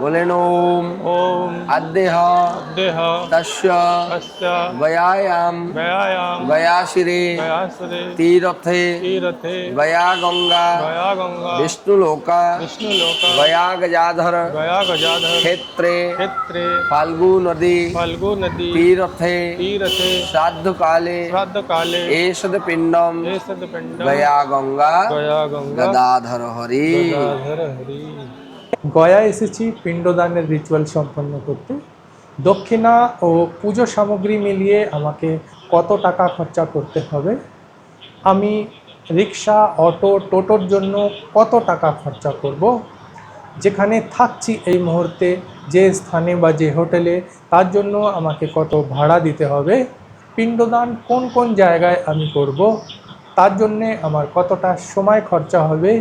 बोलेन ओम ओम अद्देह देह तस्य तस्य गयायाम व्यायाम गयाशिरे गयासुरे तीरथे तीरथे गया गंगा गया गंगा विष्णुलोका विष्णुलोक गया गजाधर गया गजाधर क्षेत्रे क्षेत्रे फाल्गु नदी फल्गु नदी तीरथे तीरथे श्राद्ध काले श्राद्ध काले एषद पिंडम एषद पिंडम गया गंगा गया गंगा गदाधर हरि। गदाधर हरि। গয়া এসেছি পিণ্ডদানের রিচুয়াল সম্পন্ন করতে। দক্ষিণা ও পুজো সামগ্রী মিলিয়ে আমাকে কত টাকা খরচা করতে হবে, আমি রিক্সা অটো টোটোর জন্য কত টাকা খরচা করব, যেখানে থাকছি এই মুহূর্তে যে স্থানে বা যে হোটেলে তার জন্য আমাকে কত ভাড়া দিতে হবে, পিণ্ডদান কোন কোন জায়গায় আমি করব তার জন্যে আমার কতটা সময় খরচা হবে,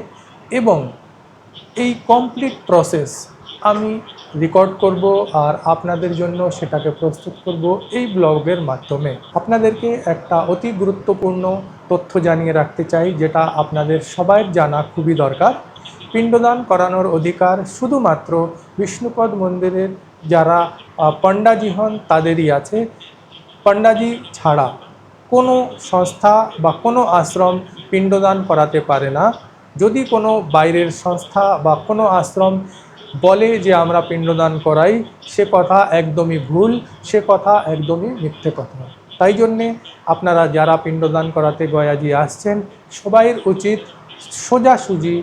এবং এই কমপ্লিট প্রসেস আমি রেকর্ড করব আর আপনাদের জন্য সেটাকে প্রস্তুত করব এই ব্লগের মাধ্যমে। আপনাদেরকে একটা অতি গুরুত্বপূর্ণ তথ্য জানিয়ে রাখতে চাই, যেটা আপনাদের সবাই জানা খুবই দরকার। পিণ্ডদান করানোর অধিকার শুধুমাত্র বিষ্ণুপদ মন্দিরের যারা পণ্ডাজি হন তাদেরই আছে। পণ্ডাজি ছাড়া কোনো সংস্থা বা কোনো আশ্রম পিণ্ডদান করাতে পারে না। যদি কোনো বাইরের সংস্থা বা কোনো আশ্রম বলে যে আমরা পিণ্ডদান করাই, সে কথা একদমই ভুল, সে কথা একদমই মিথ্যে কথা। তাই জন্যে আপনারা যারা পিণ্ডদান করাতে গয়াজি আসছেন, সবাইয়ের উচিত সোজাসুজি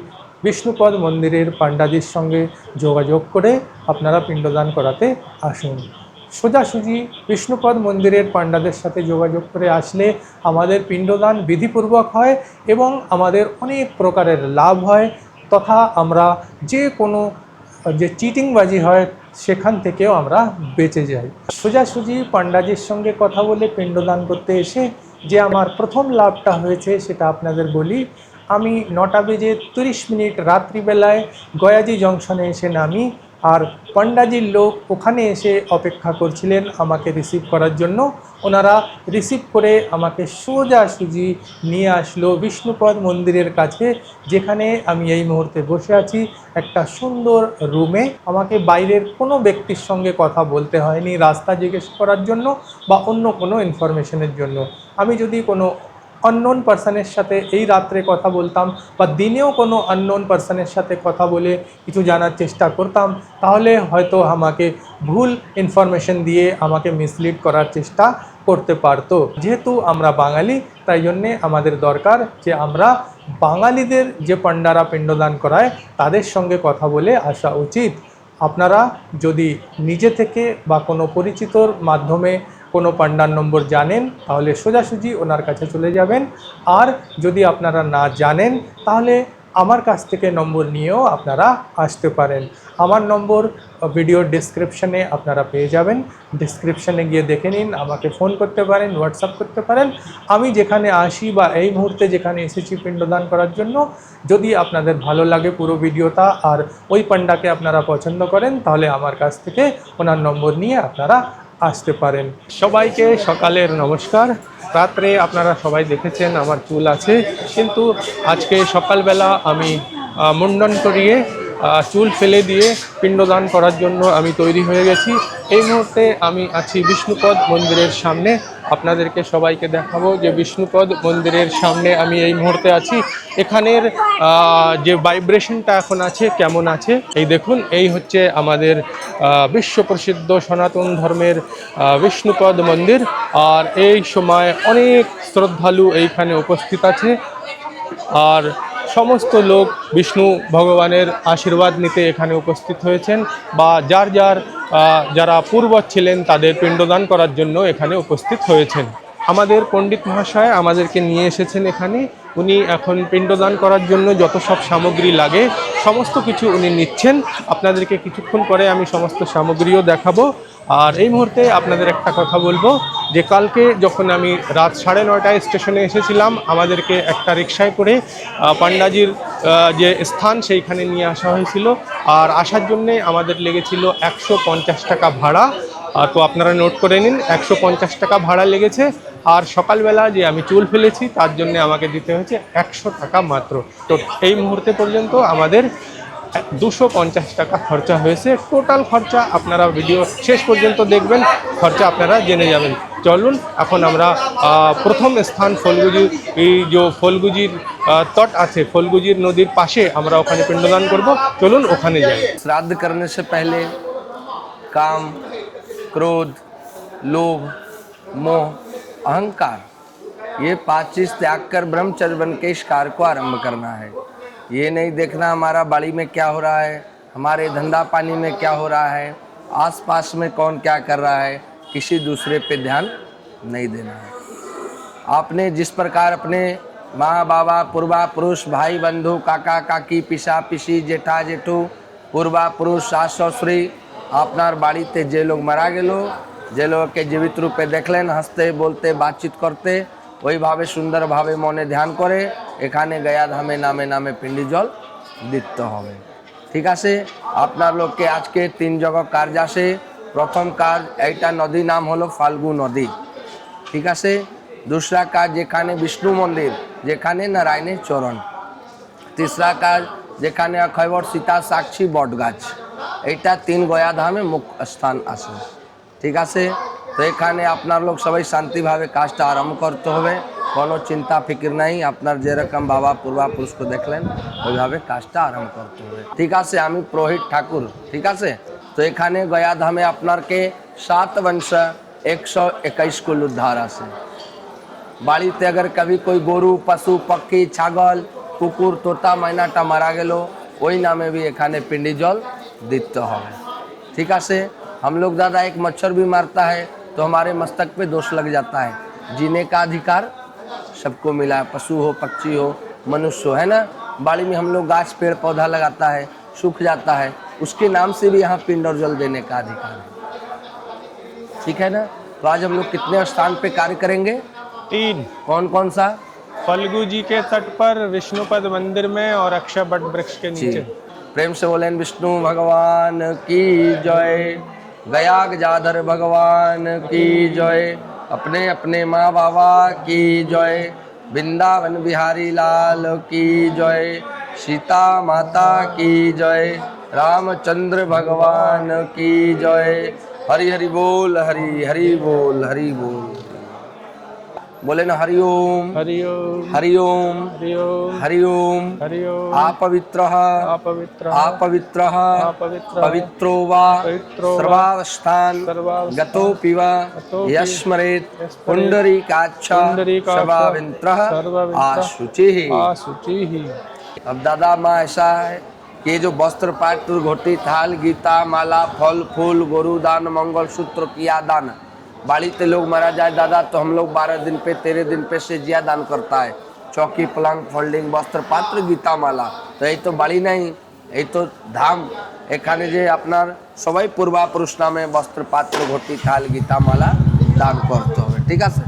বিষ্ণুপদ মন্দিরের পাণ্ডাজির সঙ্গে যোগাযোগ করে আপনারা পিণ্ডদান করাতে আসুন। সোজাসুজি বিষ্ণুপদ মন্দিরের পাণ্ডাদের সাথে যোগাযোগ করে আসলে আমাদের পিণ্ডদান বিধিপূর্বক হয় এবং আমাদের অনেক প্রকারের লাভ হয়, তথা আমরা যে কোনো যে চিটিংবাজি হয় সেখান থেকেও আমরা বেঁচে যাই। সোজাসুজি পাণ্ডাজির সঙ্গে কথা বলে পিণ্ডদান করতে এসে যে আমার প্রথম লাভটা হয়েছে সেটা আপনাদের বলি। আমি 9:30 রাত্রিবেলায় গয়াজি জংশনে এসে নামি, আর পণ্ডাজির লোক ওখানে এসে অপেক্ষা করছিলেন আমাকে রিসিভ করার জন্য। ওনারা রিসিভ করে আমাকে সোজাসুজি নিয়ে আসলো বিষ্ণুপদ মন্দিরের কাছে, যেখানে আমি এই মুহূর্তে বসে আছি একটা সুন্দর রুমে। আমাকে বাইরের কোনো ব্যক্তির সঙ্গে কথা বলতে হয়নি রাস্তা জিজ্ঞেস করার জন্য বা অন্য কোনো ইনফরমেশনের জন্য। আমি যদি কোনো আননোন পার্সনের সাথে এই রাত্রে কথা বলতাম বা দিনেও কোনো আননোন পার্সনের সাথে কথা বলে কিছু জানার চেষ্টা করতাম, তাহলে হয়তো আমাকে ভুল ইনফরমেশন দিয়ে আমাকে মিসলিড করার চেষ্টা করতে পারতো। যেহেতু আমরা বাঙালি, তাই জন্যে আমাদের দরকার যে আমরা বাঙালিদের যে পাণ্ডারা পিণ্ডদান করায় তাদের সঙ্গে কথা বলে আসা উচিত। আপনারা যদি নিজে থেকে বা কোনো পরিচিতর মাধ্যমে কোনো পাণ্ডার নম্বর জানেন তাহলে সোজাসুজি ওনার কাছে চলে যাবেন, আর যদি আপনারা না জানেন তাহলে আমার কাছ থেকে নম্বর নিয়েও আপনারা আসতে পারেন। আমার নম্বর ভিডিওর ডেসক্রিপশানে আপনারা পেয়ে যাবেন, ডেসক্রিপশানে গিয়ে দেখে নিন, আমাকে ফোন করতে পারেন, হোয়াটসঅ্যাপ করতে পারেন। আমি যেখানে আসি বা এই মুহূর্তে যেখানে এসেছি পিণ্ডদান করার জন্য, যদি আপনাদের ভালো লাগে পুরো ভিডিওটা আর ওই পাণ্ডাকে আপনারা পছন্দ করেন, তাহলে আমার কাছ থেকে ওনার নম্বর নিয়ে আপনারা আসতে পারেন। সবাইকে সকালের নমস্কার। রাত্রে আপনারা সবাই দেখেছেন আমার চুল আছে, কিন্তু আজকে সকালবেলা আমি মুন্ডন করিয়ে চুল ফেলে দিয়ে পিণ্ডদান করার জন্য আমি তৈরি হয়ে গেছি। এই মুহূর্তে আমি আছি বিষ্ণুপদ মন্দিরের সামনে। আপনাদেরকে সবাইকে দেখাবো যে বিষ্ণুপদ মন্দিরের সামনে আমি এই মুহূর্তে আছি। এখানের যে ভাইব্রেশনটা এখন আছে কেমন আছে এই দেখুন। এই হচ্ছে আমাদের বিশ্ব প্রসিদ্ধ সনাতন ধর্মের বিষ্ণুপদ মন্দির, আর এই সময় অনেক শ্রদ্ধালু এইখানে উপস্থিত আছে, আর সমস্ত লোক বিষ্ণু ভগবানের আশীর্বাদ নিতে এখানে উপস্থিত হয়েছেন, বা যারা পূর্বজ ছিলেন তাদের পিণ্ডদান করার জন্য এখানে উপস্থিত হয়েছেন। আমাদের পণ্ডিত মহাশয় আমাদেরকে নিয়ে এসেছেন এখানে। উনি এখন পিণ্ডদান করার জন্য যত সব সামগ্রী লাগে সমস্ত কিছু উনি নিচ্ছেন। আপনাদেরকে কিছুক্ষণ পরে আমি সমস্ত সামগ্রীও দেখাবো। আর এই মুহূর্তে আপনাদের একটা কথা বলবো যে কালকে যখন আমি রাত 9:30টায় স্টেশনে এসেছিলাম, আমাদেরকে একটা রিকশায় করে পাণ্ডাজির যে স্থান সেইখানে নিয়ে আসা হয়েছিল, আর আসার জন্যে আমাদের লেগেছিল 150 টাকা ভাড়া। তো আপনারা নোট করে নিন, 150 টাকা ভাড়া লেগেছে। আর সকালবেলা যে আমি চুল ফেলেছি তার জন্য আমাকে দিতে হয়েছে 100 টাকা মাত্র। তো এই মুহূর্তে পর্যন্ত আমাদের 250 টাকা খরচা হয়েছে। টোটাল খরচা আপনারা ভিডিও শেষ পর্যন্ত দেখবেন, খরচা আপনারা জেনে যাবেন। চলুন এখন আমরা প্রথম স্থান ফলগুজি, এই যে ফলগুজির তট আছে, ফলগুজির নদীর পাশে আমরা ওখানে পিণ্ডদান করব। চলুন ওখানে যাই। श्राद्ध करने से पहले काम, क्रोध, लोभ, मोह, अहंकार, ये 5 चीज त्याग कर ब्रह्मचर्य बन के इस कार्य को आरंभ करना है। ये नहीं देखना हमारा बाड़ी में क्या हो रहा है, हमारे धंधा पानी में क्या हो रहा है, आसपास में कौन क्या कर रहा है, किसी दूसरे पे ध्यान नहीं देना है। आपने जिस प्रकार अपने माँ बाबा, पूर्वा पुरुष, भाई बंधु, काका काकी, पिसा पिसी, जेठा जेठू, पूर्वा पुरुष, सास ससुरी আপনার বাড়িতে যে লোক মারা গেল, যে লোককে জীবিত রূপে দেখলেন, হাসতে বলতে বাতচিত করতে, ওইভাবে সুন্দরভাবে মনে ধ্যান করে এখানে গয়া ধামে নামে নামে পিণ্ডি জল দিতে হবে। ঠিক আছে, আপনার লোককে আজকে 3 জায়গা কাজ আসে। প্রথম কাজ, এইটা নদী নাম হলো ফাল্গু নদী। ঠিক আছে, दूसरा কাজ যেখানে বিষ্ণু মন্দির, যেখানে নারায়ণের চরণ। तीसरा কাজ যেখানে অক্ষয়বট সীতা সাক্ষী বট গাছ। এইটা 3 গয়া ধামে মুখ্য স্থান আছে। ঠিক আছে, তো এখানে আপনার লোক সবাই শান্তিভাবে কাজটা আরম্ভ করতে হবে, কোনো চিন্তা ফিকির নাই। আপনার যেরকম বাবা পূর্বাপুরুষকে দেখলেন ওইভাবে কাজটা আরম্ভ করতে হবে। ঠিক আছে, আমি পুরোহিত ঠাকুর। ঠিক আছে, তো এখানে গয়া ধামে আপনারকে 7 বংশ 121 কুল উদ্ধার আছে। বাড়িতে अगर कभी कोई গরু, পশু, পক্ষী, ছাগল, কুকুর, তোতা, মাইনাটা মারা গেল, ওই নামে भी এখানে पिंडी जल दिते হবে। ठीक है, हम लोग दादा एक मच्छर भी मारता है तो हमारे मस्तक पे दोष लग जाता है। जीने का अधिकार सबको मिला है, पशु हो, पक्षी हो, मनुष्य हो, है ना। बाड़ी में हम लोग गाछ पेड़ पौधा लगाता है, सूख जाता है, उसके नाम से भी यहाँ पिंड और जल देने का अधिकार है। ठीक है ना। तो आज हम लोग कितने स्थान पे कार्य करेंगे? 3। कौन कौन सा? फल्गु जी के तट पर, विष्णुपद मंदिर में और अक्षय बट वृक्ष के जी, नीचे। प्रेम से बोलें विष्णु भगवान की जय, गया गजाधर भगवान की जय, अपने अपने माँ बाबा की जय, वृंदावन बिहारी लाल की जय, सीता माता की जय, रामचंद्र भगवान की जय। हरि हरि बोल, हरि हरि बोल, हरि बोल। बोले ना हरि ओम, हरि ओम, हरि ओम, हरि ओम, हरि ओम। हरि ओम। अपवित्रः, अपवित्र, अपवित्रः, अपवित्र, पवित्रो वा पवित्रो वा, सर्वावस्थान् सर्वावस्थान् गतोऽपि वा गतोऽपि यस्मरेत् यस्मरेत् पुण्डरीकाक्ष पुण्डरीकाक्ष सर्वावित्रः सर्वावित्रः आशुचिः। आशुचिः। अब दादा माँ ऐसा है कि ये जो वस्त्र पात्र घोटी थाल गीता माला फल फूल गोरु दान मंगल सूत्र किया दान, बाड़ीते लोग मारा जाए दादा तो हम लोग 12 दिन पे 13 दिन पे से जिया दान करता है। चौकी पलंग फोल्डिंग वस्त्र पात्र गीता माला, तो এই তো বাড়ি নাই, এই তো ধাম। এখানে যে আপনার সবাই পূর্বাপুরুষ নামে বস্ত্র পাত্র ঘটি থাল গীতা মালা দান করতে হবে। ঠিক আছে,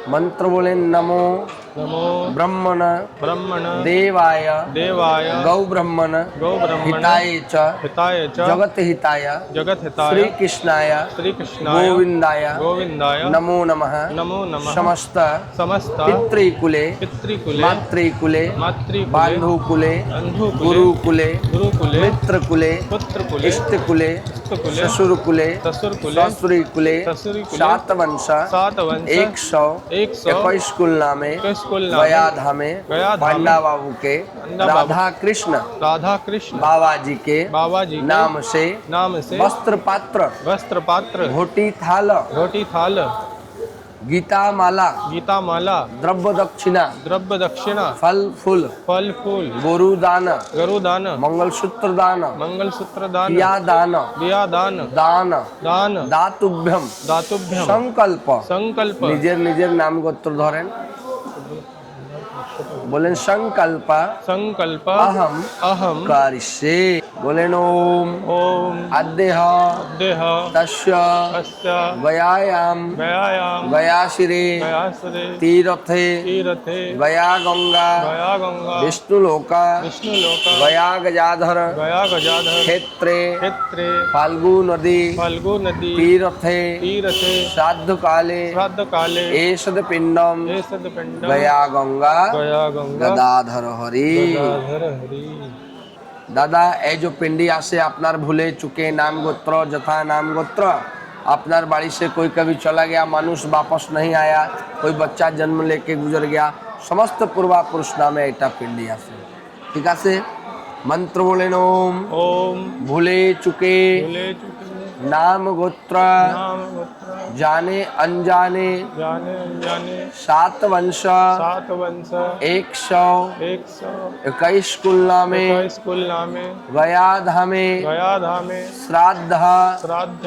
मंत्र बोले नमो नमो ब्रह्मण ब्रह्मण देवाय देवाय गौ ब्रह्मण गौ ब्रह्मण हिताय च हिताय च जगत हिताय जगत हिताय श्री कृष्णाय श्री कृष्णाय गोविंदाय गोविंदाय नमो नमः नमो नमः समस्त समस्त पितृकुले पितृकुले मातृकुले मातृकुले बांधुकुले बन्धुकुले गुरुकुले गुरुकुले मित्रकुले पुत्रकुले इष्टकुले इष्टकुले ससुरकुले ससुरकुले ससुरीकुले ससुरीकुले 7 वंश सातवंश 121 कुल नामे 21 कुल नामे गया धामे गया धामे पांडा बाबू के पांडा बाबू राधा कृष्ण राधा कृष्ण बाबा जी के बाबा जी के नाम से वस्त्र पात्र वस्त्र पात्र घोटी थाल घोटी थाल गीता माला गीता माला द्रव्य दक्षिणा द्रव्य दक्षिणा फल फूल फल फूल गोरु दान गरु दान मंगलसूत्र दान मंगलसूत्र दान क्रिया दान दिया दान दान दान दातुभ्यम दातुभ्यम संकल्प संकल्प निजेर निजेर नाम गोत्र धरें बोलें संकल्प संकल्प अहम अहम करिष्ये। बोलें ओम ओम अद्देह देह तस्य अस्य गयायाम गयायाम गयाशिरे गयासुरे तीरथे तीरथे गया गंगा गया गंगा विष्णुलोका विष्णुलोक गया गजाधर गया गजाधर क्षेत्रे क्षेत्रे फाल्गु नदी फल्गु नदी तीरथे तीरथे श्राद्ध काले श्राद्ध काले एषद पिंडम एषद पिंड गया गंगा गया गंगा गदाधर हरि। गदाधर हरि। দাদা এই যে পিंडी আসে আপনার ভুলে চুকে নাম গোত্র যথা नाम गोत्र আপনার বাড়ি से कोई कभी चला गया मानुष वापस नहीं आया कोई बच्चा जन्म लेके गुजर गया समस्त पूर्वापुरुष नामे এটা पिंडी আসে ঠিক আছে मंत्र बोलें ओम ओम भूले चुके भूले चुके नाम गोत्र नाम गोत्र जाने अनजाने जाने अनजाने 7 वंश 7 वंश 121 कुलना में स्कूल नामे गया धामे गया धामे श्राद्ध श्राद्ध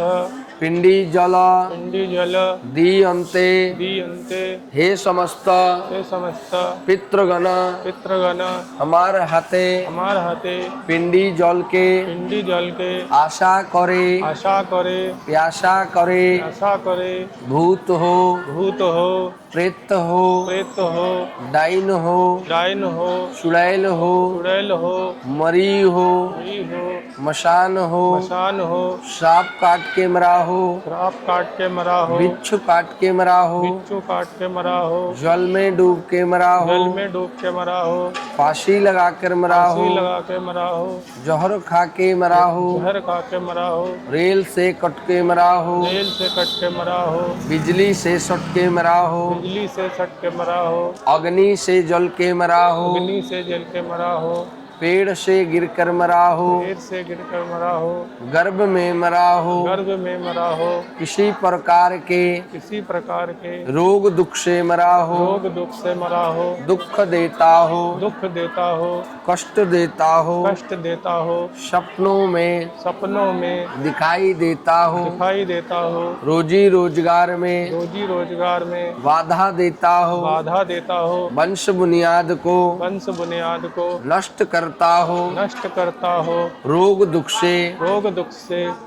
पिंडी जल पिंडी जल दी अंते दी अंते हे समस्त से समस्त पितृगण पितृगण हमार हाथे हमार हाथे पिंडी जल के पिंडी जल के आशा करे आशा करे प्यासा करे आशा करे भूत हो भूत हो प्रेत हो प्रेत हो डाइन हो डायन हो चुड़ैल हो चुड़ैल हो मरी हो मरी हो मशान हो मसान हो सांप काट के मरा हो श्राप काट के मरा हो बिच्छू काट के मरा हो बिच्छू काट के मरा हो जल में डूब के मरा हो जल में डूब के मरा हो फांसी लगा कर मरा हो फांसी लगा के मरा हो जहर खा के मरा हो जहर खा के मरा हो रेल से कट के मरा हो रेल से कट के मरा हो बिजली से सट के मरा हो बिजली से सट के मरा हो अग्नि से जल के मरा हो अग्नि से जल के मरा हो पेड़ से गिर कर मरा हो पेड़ से गिर कर मरा हो गर्भ में मरा हो गर्भ में मरा हो किसी प्रकार के किसी प्रकार के रोग दुख से मरा हो रोग दुख से मरा हो दुख देता हो दुख देता हो कष्ट देता हो कष्ट देता हो सपनों में सपनों में दिखाई देता हो दिखाई देता हो रोजी रोजगार में रोजी रोजगार में बाधा देता हो बाधा देता हो वंश बुनियाद को वंश बुनियाद को नष्ट करता हो नष्ट करता हो रोग दुख से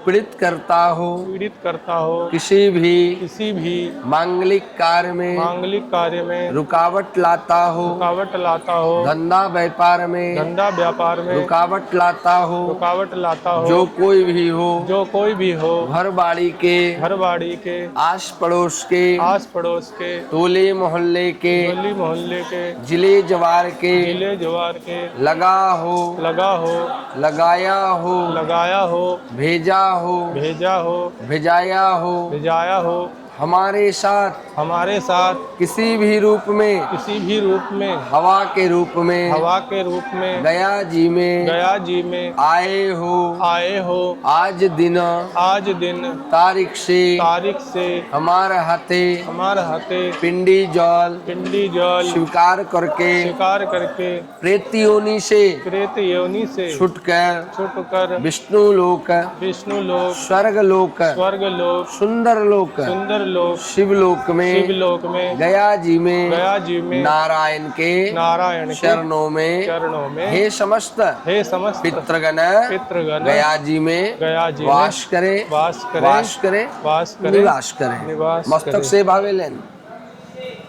पीड़ित करता हो करता हो किसी किसी भी मांगलिक कार्य में रुकावट लाता हो धंधा व्यापार में रुकावट लाता हो जो कोई भी हो घर बाड़ी के आस पड़ोस के टोले मोहल्ले के जिले जवार के लगा हो लगाया हो भेजा हो भेजाया हो हमारे साथ किसी भी रूप में हवा के रूप में गया जी में आए हो आज दिन तारीख से हमारे हाथे पिंडी जल स्वीकार करके प्रेत योनि से छुटकर विष्णु लोक स्वर्ग लोक सुंदर लोक शिवलोक में गया जी में नारायण के चरणों में हे समस्त पितृगण गया जी में वास करे निवास करे मस्तक से भावे लेन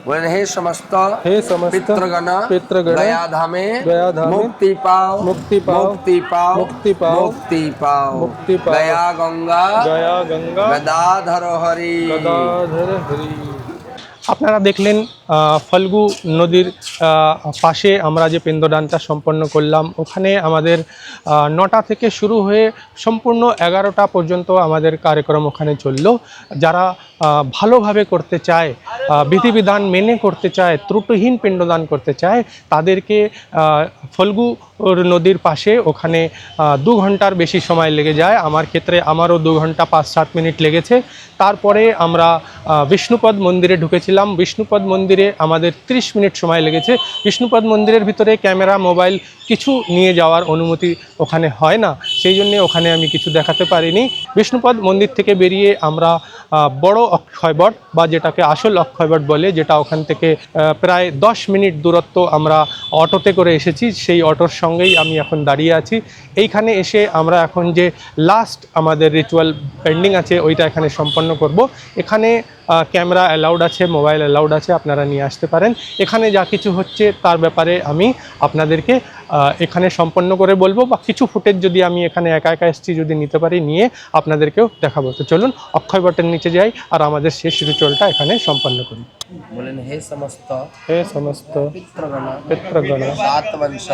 बोले हे समस्त पितृगण गया धामे मुक्ति पाओ गया गंगा गदाधर हरि আপনারা দেখলেন ফল্গু নদীর পাশে আমরা যে পিণ্ডদানটা সম্পন্ন করলাম ওখানে আমাদের 9টা থেকে শুরু হয়ে সম্পূর্ণ 11টা পর্যন্ত আমাদের কার্যক্রম ওখানে চললো যারা ভালোভাবে করতে চায় বিধিবিধান মেনে করতে চায় ত্রুটিহীন পিণ্ডদান করতে চায় তাদেরকে ফল্গু নদীর পাশে ওখানে 2 ঘন্টার বেশি সময় লেগে যায় আমার ক্ষেত্রে আমারও 2 ঘন্টা 5-7 মিনিট লেগেছে তারপরে আমরা বিষ্ণুপদ মন্দিরে ঢুকেছিলাম বিষ্ণুপদ মন্দিরে আমাদের 30 মিনিট সময় লেগেছে বিষ্ণুপদ মন্দিরের ভিতরে ক্যামেরা মোবাইল কিছু নিয়ে যাওয়ার অনুমতি ওখানে হয় না সেই জন্য ওখানে আমি কিছু দেখাতে পারিনি বিষ্ণুপদ মন্দির থেকে বেরিয়ে আমরা বড় অক্ষয়বট বা যেটাকে আসল অক্ষয়বট বলে যেটা ওখান থেকে প্রায় 10 মিনিট দূরত্ব আমরা অটোতে করে এসেছি সেই অটোর সঙ্গেই আমি এখন দাঁড়িয়ে আছি এইখানে এসে আমরা এখন যে লাস্ট আমাদের রিচুয়াল পেন্ডিং আছে ওইটা এখানে সম্পন্ন করব এখানে ক্যামেরা অ্যালাউড আছে, মোবাইল অ্যালাউড আছে, আপনারা নিয়ে আসতে পারেন। এখানে যা কিছু হচ্ছে তার ব্যাপারে আমি আপনাদেরকে এখানে সম্পন্ন করে বলবো, বা কিছু ফুটেজ যদি আমি এখানে একা একা এসেছি যদি নিতে পারি নিয়ে আপনাদেরকেও দেখাবো। তো চলুন অক্ষয় বটের নিচে যাই আর আমাদের শেষ রিচুয়ালটা এখানে সম্পন্ন করি। बोलें हे समस्त হে সমস্ত पितृगण পিতৃগণ 7 वंश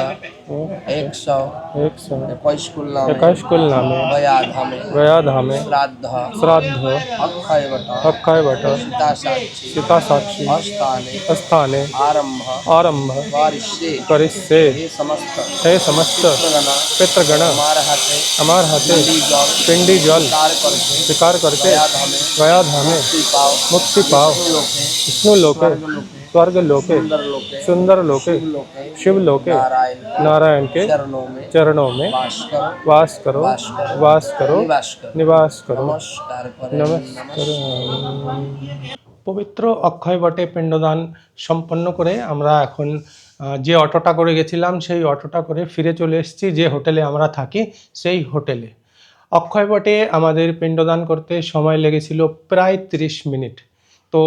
100 21 कुल नाम 21 কুল নামে गया धामे গয়া ধামে श्राद्ध শ্রাদ্ধ अक्षय वट অক্ষয় বট सीता साक्षी সীতা সাক্ষী स्थाने স্থানে आरंभ আরম্ভ वारिष्ये করিষ্যে। हे समस्त হে সমস্ত पितृगण পিতৃগণ हमारे हाथे আমার हाथे पिंडी जल पिंडी जल कार करके स्वीकार करके गया धामे गया धामे मुक्ति पाओ मुक्ति पाओ लोके विष्णु लोके स्वर्ग लोके स्वर्ग लोके सुंदर लोके सुंदर लोके शिव लोके शिव लोके नारायण नारायण के चरणों में वास करो वास करो वास करो वास करो निवास करो निवास करो नमस्कार करें नमस्कार। পবিত্র অক্ষয় বটে পিণ্ডদান সম্পন্ন করে আমরা এখন যে অটোটা করে গেছিলাম সেই অটোটা করে ফিরে চলে এসেছি যে হোটেলে আমরা থাকি সেই হোটেলে। অক্ষয় বটে আমাদের পিণ্ডদান করতে সময় লেগেছিল প্রায় 30 মিনিট। তো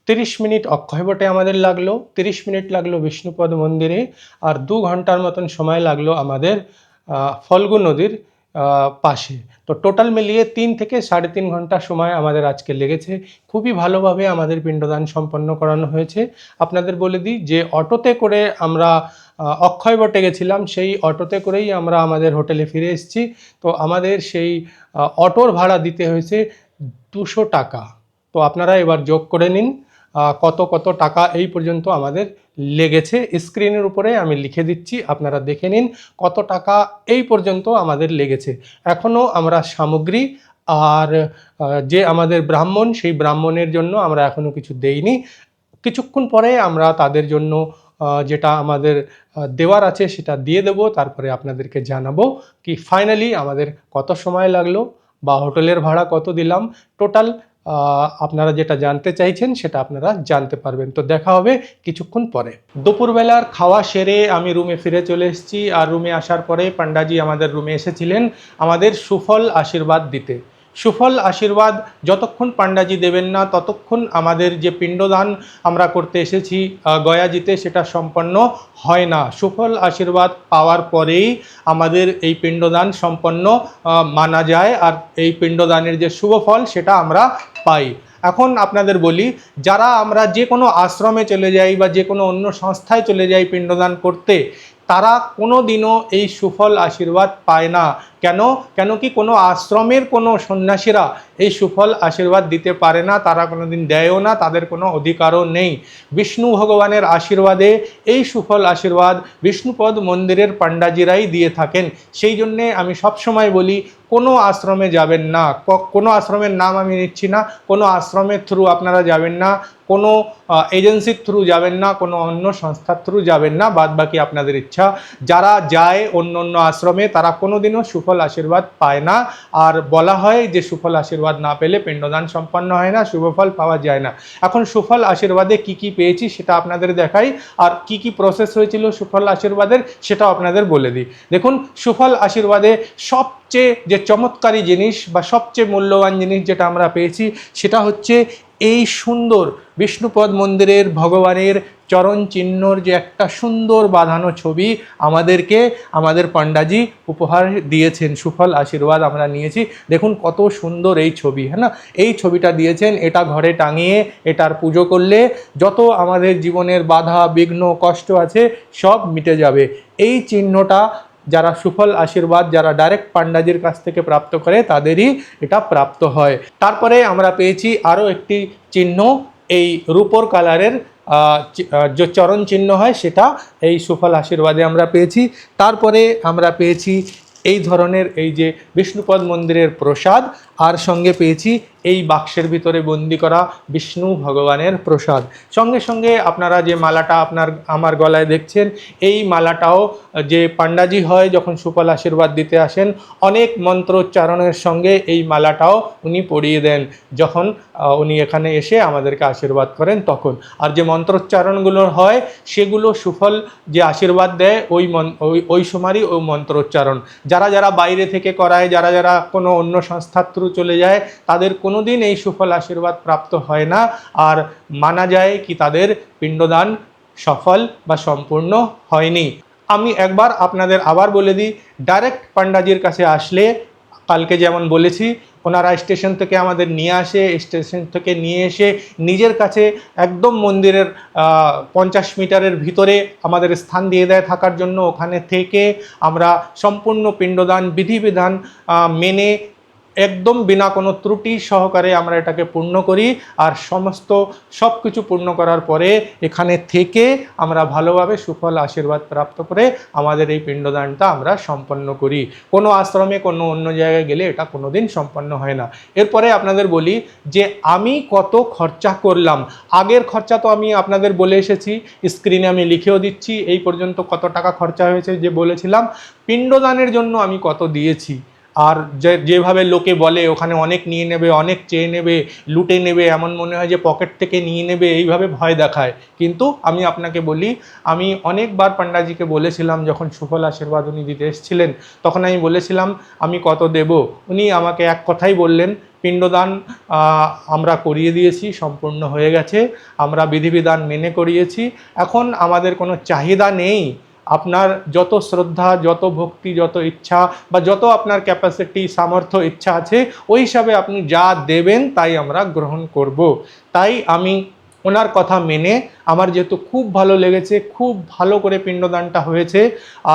30 মিনিট অক্ষয় বটে আমাদের লাগলো, 30 মিনিট লাগলো বিষ্ণুপদ মন্দিরে, আর 2 ঘন্টার মতন সময় লাগলো আমাদের ফল্গু নদীর পাশে। তো টোটাল মিলিয়ে 3 থেকে 3.5 ঘন্টা সময় আমাদের আজকে লেগেছে। খুবই ভালোভাবে আমাদের পিণ্ডদান সম্পন্ন করানো হয়েছে। আপনাদের বলে দিই যে অটোতে করে আমরা অক্ষয় বটে গেছিলাম, সেই অটোতে করেই আমরা আমাদের হোটেলে ফিরে এসেছি। তো আমাদের সেই অটোর ভাড়া দিতে হয়েছে 200 টাকা। তো আপনারা এবার যোগ করে নিন কত কত টাকা এই পর্যন্ত আমাদের লেগেছে। স্ক্রিনের উপরে আমি লিখে দিচ্ছি, আপনারা দেখে নিন কত টাকা এই পর্যন্ত আমাদের লেগেছে। এখনও আমরা সামগ্রী আর যে আমাদের ব্রাহ্মণ, সেই ব্রাহ্মণের জন্য আমরা এখনও কিছু দেইনি। কিছুক্ষণ পরে আমরা তাদের জন্য যেটা আমাদের দেওয়ার আছে সেটা দিয়ে দেব, তারপরে আপনাদেরকে জানাবো কি ফাইনালি আমাদের কত সময় লাগলো বা হোটেলের ভাড়া কত দিলাম। টোটাল আপনারা যেটা জানতে চাইছেন সেটা আপনারা জানতে পারবেন। তো দেখা হবে কিছুক্ষণ পরে। দুপুরবেলার খাওয়া সেরে আমি রুমে ফিরে চলে এসেছি, আর রুমে আসার পরে পান্ডাজি আমাদের রুমে এসেছিলেন আমাদের সুফল আশীর্বাদ দিতে। সুফল আশীর্বাদ যতক্ষণ পান্ডাজি দেবেন না ততক্ষণ আমাদের যে পিণ্ডদান আমরা করতে এসেছি গয়াজিতে সেটা সম্পন্ন হয় না। সুফল আশীর্বাদ পাওয়ার পরেই আমাদের এই পিণ্ডদান সম্পন্ন মানা যায়, আর এই পিণ্ডদানের যে শুভ ফল সেটা আমরা পাই। এখন আপনাদের বলি, যারা আমরা যে কোনো আশ্রমে চলে যাই বা যে কোনো অন্য সংস্থায় চলে যাই পিণ্ডদান করতে, তারা কোনো দিনও এই সুফল আশীর্বাদ পায় না। কেন কি কোনো আশ্রমের কোনো সন্ন্যাসীরা এই সুফল আশীর্বাদ দিতে পারে না, তারা কোনো দিন দেয়ও না, তাদের কোনো অধিকারও নেই। বিষ্ণু ভগবানের আশীর্বাদে এই সুফল আশীর্বাদ বিষ্ণুপদ মন্দিরের পান্ডাজিরাই দিয়ে থাকেন। সেই জন্যে আমি সবসময় বলি কোনো আশ্রমে যাবেন না, কোনো আশ্রমের নাম আমি নিচ্ছি না, কোনো আশ্রমের থ্রু আপনারা যাবেন না, কোনো এজেন্সির থ্রু যাবেন না, কোনো অন্য সংস্থার থ্রু যাবেন না, বাদ বাকি আপনাদের ইচ্ছা। যারা যায় অন্য অন্য আশ্রমে তারা কোনোদিনও সুফল আশীর্বাদ পায় না। আর বলা হয় যে সুফল আশীর্বাদ না পেলে পিণ্ডদান সম্পন্ন হয় না, শুভফল পাওয়া যায় না। এখন সুফল আশীর্বাদে কি কি পেয়েছি সেটা আপনাদের দেখাই, আর কি কি প্রসেস হয়েছিল সুফল আশীর্বাদের সেটাও আপনাদের বলে দিই। দেখুন, সুফল আশীর্বাদে সবচেয়ে যে চমৎকারী জিনিস বা সবচেয়ে মূল্যবান জিনিস যেটা আমরা পেয়েছি সেটা হচ্ছে এই সুন্দর বিষ্ণুপদ মন্দিরের ভগবানের চরণ চিহ্নর যে একটা সুন্দর বাঁধানো ছবি আমাদেরকে আমাদের পান্ডাজি উপহার দিয়েছেন। সুফল আশীর্বাদ আমরা নিয়েছি, দেখুন কত সুন্দর এই ছবি, হ্যাঁ না, এই ছবিটা দিয়েছেন। এটা ঘরে টাঙিয়ে এটার পুজো করলে যত আমাদের জীবনের বাধা বিঘ্ন কষ্ট আছে সব মিটে যাবে। এই চিহ্নটা যারা সুফল আশীর্বাদ যারা ডাইরেক্ট পান্ডাজির কাছ থেকে প্রাপ্ত করে তাদেরই এটা প্রাপ্ত হয়। তারপরে আমরা পেয়েছি আরও একটি চিহ্ন, এই রূপোর কালারের যে চরণ চিহ্ন হয় সেটা এই সুফল আশীর্বাদে আমরা পেয়েছি। তারপরে আমরা পেয়েছি এই ধরনের এই যে বিষ্ণুপদ মন্দিরের প্রসাদ, আর সঙ্গে পেয়েছি এই বাক্সের ভিতরে বন্দি করা বিষ্ণু ভগবানের প্রসাদ। সঙ্গে সঙ্গে আপনারা যে মালাটা আমার গলায় দেখছেন, এই মালাটাও যে পান্ডাজি হয় যখন সুফল আশীর্বাদ দিতে আসেন অনেক মন্ত্রোচ্চারণের সঙ্গে এই মালাটাও উনি পরিয়ে দেন যখন উনি এখানে এসে আমাদেরকে আশীর্বাদ করেন তখন। আর যে মন্ত্রোচ্চারণগুলো হয় সেগুলো সুফল যে আশীর্বাদ দেয় ওই সময়ই ওই মন্ত্রোচ্চারণ। যারা বাইরে থেকে করায়, যারা কোনো অন্য সংস্থার থ্রু চলে যায় তাদের কোনোদিন এই সুফল আশীর্বাদ প্রাপ্ত হয় না, আর মানা যায় কি তাদের পিণ্ডদান সফল বা সম্পূর্ণ হয়নি। আমি একবার আপনাদের আবার বলে দিই, ডাইরেক্ট পান্ডাজির কাছে আসলে কালকে যেমন বলেছি, ওনারা স্টেশন থেকে আমাদের নিয়ে আসে, স্টেশন থেকে নিয়ে এসে নিজের কাছে একদম মন্দিরের 50 মিটারের ভিতরে আমাদের স্থান দিয়ে দেয় থাকার জন্য। ওখানে থেকে আমরা সম্পূর্ণ পিণ্ডদান বিধিবিধান মেনে একদম বিনা কোনো ত্রুটি সহকারে আমরা এটাকে পূর্ণ করি। আর সব কিছু পূর্ণ করার পরে এখানে থেকে আমরা ভালোভাবে সুফল আশীর্বাদ প্রাপ্ত করে আমাদের এই পিণ্ডদানটা আমরা সম্পন্ন করি। কোনো আশ্রমে কোনো অন্য জায়গায় গেলে এটা কোনো দিন সম্পন্ন হয় না। এরপরে আপনাদের বলি যে আমি কত খরচা করলাম। আগের খরচা তো আমি আপনাদের বলে এসেছি, স্ক্রিনে আমি লিখেও দিচ্ছি এই পর্যন্ত কত টাকা খরচা হয়েছে যে বলেছিলাম। পিণ্ডদানের জন্য আমি কত দিয়েছি, আর যেভাবে লোকে বলে ওখানে অনেক নিয়ে নেবে, অনেক চেয়ে নেবে, লুটে নেবে, এমন মনে হয় যে পকেট থেকে নিয়ে নেবে, এইভাবে ভয় দেখায়। কিন্তু আমি আপনাকে বলি, আমি অনেকবার পান্ডাজিকে বলেছিলাম, যখন সুফল আশীর্বাদ উনি দিতে এসেছিলেন তখন আমি বলেছিলাম আমি কত দেব। উনি আমাকে এক কথাই বললেন, পিণ্ডদান আমরা করিয়ে দিয়েছি, সম্পূর্ণ হয়ে গেছে, আমরা বিধিবিধান মেনে করিয়েছি, এখন আমাদের কোনো চাহিদা নেই। আপনার যত শ্রদ্ধা, যত ভক্তি, যত ইচ্ছা বা যত আপনার ক্যাপাসিটি, সামর্থ্য, ইচ্ছা আছে ওই হিসাবে আপনি যা দেবেন তাই আমরা গ্রহণ করব। তাই আমি ওনার কথা মেনে, আমার যেহেতু খুব ভালো লেগেছে, খুব ভালো করে পিণ্ডদানটা হয়েছে।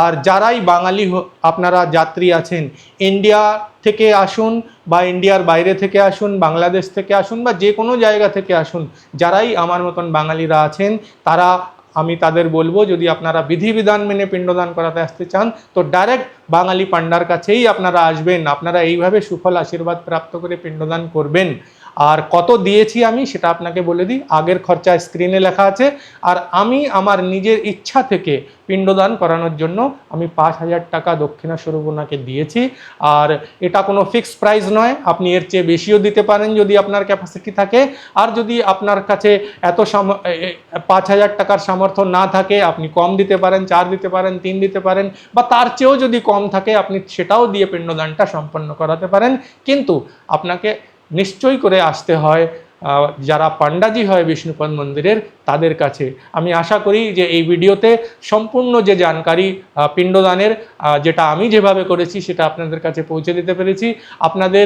আর যারাই বাঙালি আপনারা যাত্রী আছেন, ইন্ডিয়া থেকে আসুন বা ইন্ডিয়ার বাইরে থেকে আসুন, বাংলাদেশ থেকে আসুন বা যে কোনো জায়গা থেকে আসুন, যারাই আমার মতন বাঙালিরা আছেন তারা, আমি তাদের বলবো যদি আপনারা বিধিবিধান মেনে পিণ্ডদান করাতে আসতে চান তো ডাইরেক্ট বাঙালি পান্ডার কাছেই আপনারা আসবেন। আপনারা এইভাবে সুফল আশীর্বাদ প্রাপ্ত করে পিণ্ডদান করবেন। আর কত দিয়েছি আমি সেটা আপনাকে বলে দিই, আগের খরচা স্ক্রিনে লেখা আছে। আর আমি আমার নিজের ইচ্ছা থেকে পিণ্ডদান করানোর জন্য আমি 5000 টাকা দক্ষিণা স্বরূপ ওনাকে দিয়েছি। আর এটা কোনো ফিক্সড প্রাইস নয়, আপনি এর চেয়ে বেশিও দিতে পারেন যদি আপনার ক্যাপাসিটি থাকে। আর যদি আপনার কাছে এত 5000 টাকার সামর্থ্য না থাকে, আপনি কম দিতে পারেন, 4 দিতে পারেন, 3 দিতে পারেন, বা তার চেয়েও যদি কম থাকে আপনি সেটাও দিয়ে পিণ্ডদানটা সম্পন্ন করাতে পারেন। কিন্তু আপনাকে নিশ্চয়ই করে আসতে হয় যারা পান্ডাজি হয় বিষ্ণুপদ মন্দিরের তাদের কাছে। আমি আশা করি যে এই ভিডিওতে সম্পূর্ণ যে জানকারি পিণ্ডদানের, যেটা আমি যেভাবে করেছি সেটা আপনাদের কাছে পৌঁছে দিতে পেরেছি। আপনাদের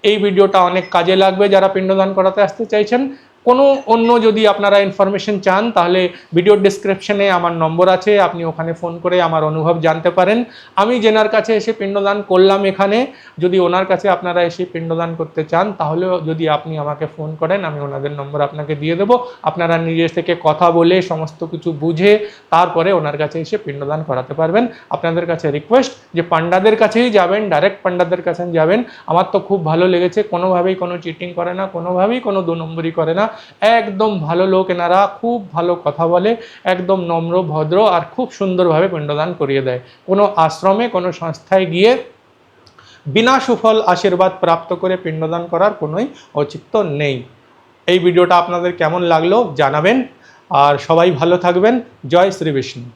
এই ভিডিওটা অনেক কাজে লাগবে যারা পিণ্ডদান করাতে আসতে চাইছেন। কোনো অন্য যদি আপনারা ইনফরমেশন চান তাহলে ভিডিওর ডেসক্রিপশনে আমার নম্বর আছে, আপনি ওখানে ফোন করে আমার অনুভব জানতে পারেন। আমি যেনার কাছে এসে পিণ্ডদান করলাম এখানে, যদি ওনার কাছে আপনারা এসে পিণ্ডদান করতে চান তাহলেও যদি আপনি আমাকে ফোন করেন আমি ওনাদের নম্বর আপনাকে দিয়ে দেবো। আপনারা নিজের থেকে কথা বলে সমস্ত কিছু বুঝে তারপরে ওনার কাছে এসে পিণ্ডদান করাতে পারবেন। আপনাদের কাছে রিকোয়েস্ট যে পান্ডাদের কাছেই যাবেন, ডাইরেক্ট পান্ডাদের কাছে যাবেন। আমার তো খুব ভালো লেগেছে, কোনোভাবেই কোনো চিটিং করে না, কোনোভাবেই কোনো 2 নম্বরই করে না, একদম ভালো লোক এনারা, খুব ভালো কথা বলে, একদম নম্র ভদ্র আর খুব সুন্দরভাবে পিণ্ডদান করিয়ে দেয়। কোনো আশ্রমে কোনো সংস্থায় গিয়ে বিনা সুফল আশীর্বাদ প্রাপ্ত করে পিণ্ডদান করার কোনোই औचित्य নেই। এই ভিডিওটা আপনাদের কেমন লাগলো জানাবেন, আর সবাই ভালো থাকবেন। জয় শ্রী বিষ্ণু।